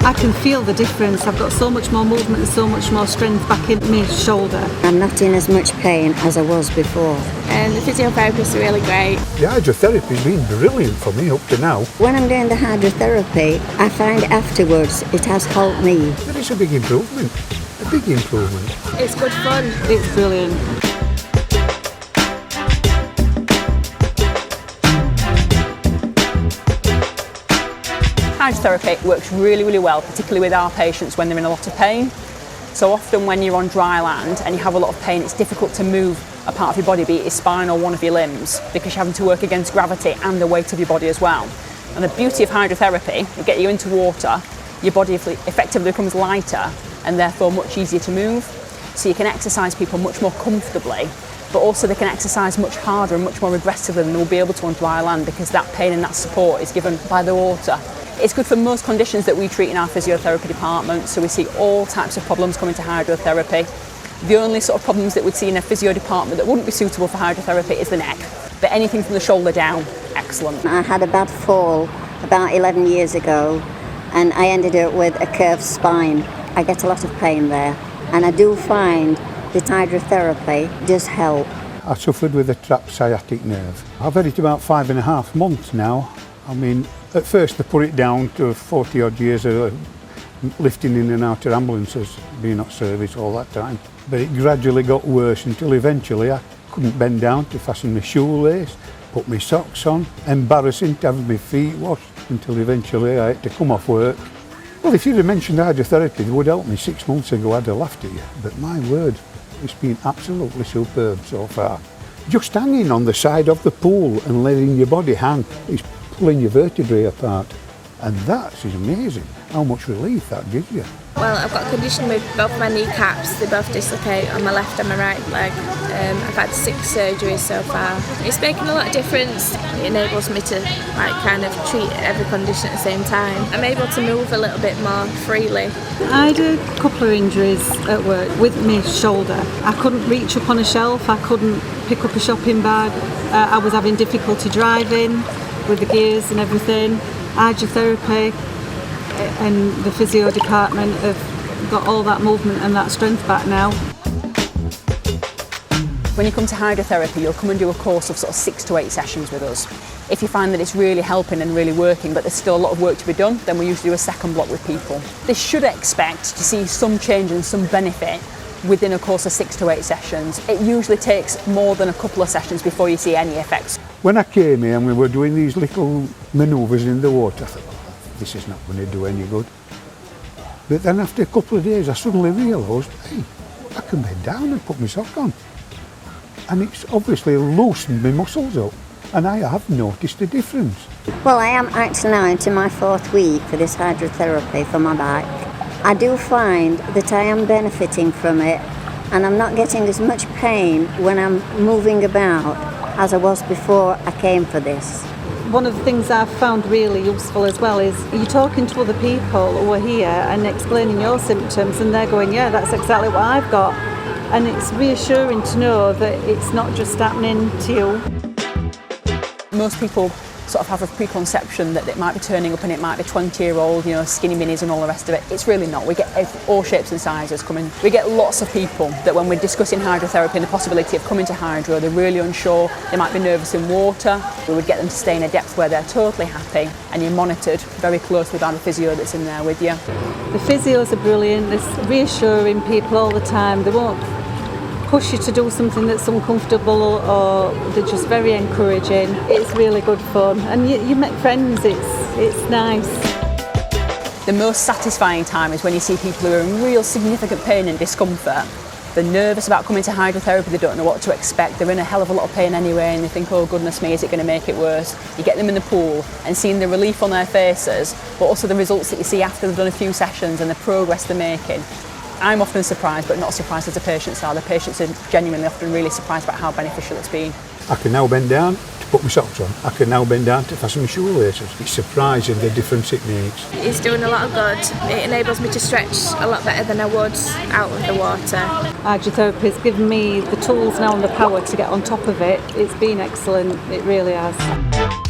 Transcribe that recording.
I can feel the difference. I've got so much more movement and so much more strength back in my shoulder. I'm not in as much pain as I was before. And the physiotherapists are really great. The hydrotherapy has been brilliant for me up to now. When I'm doing the hydrotherapy, I find afterwards it has helped me. There is a big improvement, a big improvement. It's good fun. It's brilliant. Hydrotherapy works really well, particularly with our patients when they're in a lot of pain. So often when you're on dry land and you have a lot of pain, it's difficult to move a part of your body, be it your spine or one of your limbs, because you're having to work against gravity and the weight of your body as well. And the beauty of hydrotherapy, you get you into water, your body effectively becomes lighter and therefore much easier to move. So you can exercise people much more comfortably, but also they can exercise much harder and much more aggressively than they'll be able to on dry land, because that pain and that support is given by the water. It's good for most conditions that we treat in our physiotherapy department, so we see all types of problems coming to hydrotherapy. The only sort of problems that we'd see in a physio department that wouldn't be suitable for hydrotherapy is the neck, but anything from the shoulder down, excellent. I had a bad fall about 11 years ago and I ended up with a curved spine. I get a lot of pain there, and I do find that hydrotherapy does help. I suffered with a trapped sciatic nerve. I've had it about 5.5 months now. I mean, at first they put it down to 40 odd years of lifting in and out of ambulances, being at service all that time. But it gradually got worse until eventually I couldn't bend down to fasten my shoelace, put my socks on. Embarrassing to have my feet washed, until eventually I had to come off work. Well, if you'd have mentioned hydrotherapy, it would help me 6 months ago, I'd have laughed at you. But my word, it's been absolutely superb so far. Just hanging on the side of the pool and letting your body hang is pulling your vertebrae apart, and that's amazing how much relief that gives you. Well, I've got a condition with both my kneecaps. They both dislocate on my left and my right leg. I've had 6 surgeries so far. It's making a lot of difference. It enables me to kind of treat every condition at the same time. I'm able to move a little bit more freely. I had a couple of injuries at work with my shoulder. I couldn't reach up on a shelf, I couldn't pick up a shopping bag. I was having difficulty driving with the gears and everything. Hydrotherapy and the physio department have got all that movement and that strength back now. When you come to hydrotherapy, you'll come and do a course of sort of 6 to 8 sessions with us. If you find that it's really helping and really working, but there's still a lot of work to be done, then we usually do a second block with people. They should expect to see some change and some benefit within a course of 6 to 8 sessions. It usually takes more than a couple of sessions before you see any effects. When I came here and we were doing these little manoeuvres in the water, I thought, this is not going to do any good. But then after a couple of days I suddenly realised, hey, I can bend down and put my sock on. And it's obviously loosened my muscles up, and I have noticed a difference. Well, I am actually now into my 4th week for this hydrotherapy for my back. I do find that I am benefiting from it, and I'm not getting as much pain when I'm moving about as I was before I came for this. One of the things I've found really useful as well is you're talking to other people who are here and explaining your symptoms, and they're going, yeah, that's exactly what I've got. And it's reassuring to know that it's not just happening to you. Most people sort of have a preconception that it might be turning up and it might be 20-year-old, skinny minis and all the rest of it. It's really not. We get all shapes and sizes coming. We get lots of people that when we're discussing hydrotherapy and the possibility of coming to hydro, they're really unsure. They might be nervous in water. We would get them to stay in a depth where they're totally happy, and you're monitored very closely by the physio that's in there with you. The physios are brilliant. They're reassuring people all the time. They won't push you to do something that's uncomfortable, or they're just very encouraging. It's really good fun, and you make friends. It's nice. The most satisfying time is when you see people who are in real significant pain and discomfort. They're nervous about coming to hydrotherapy, they don't know what to expect, they're in a hell of a lot of pain anyway, and they think, oh goodness me, is it going to make it worse? You get them in the pool and seeing the relief on their faces, but also the results that you see after they've done a few sessions and the progress they're making. I'm often surprised, but not surprised as the patients are. The patients are genuinely often really surprised about how beneficial it's been. I can now bend down to put my socks on. I can now bend down to fasten my shoelaces. It's surprising the difference it makes. It's doing a lot of good. It enables me to stretch a lot better than I would out of the water. Hydrotherapy has given me the tools now and the power to get on top of it. It's been excellent, it really has.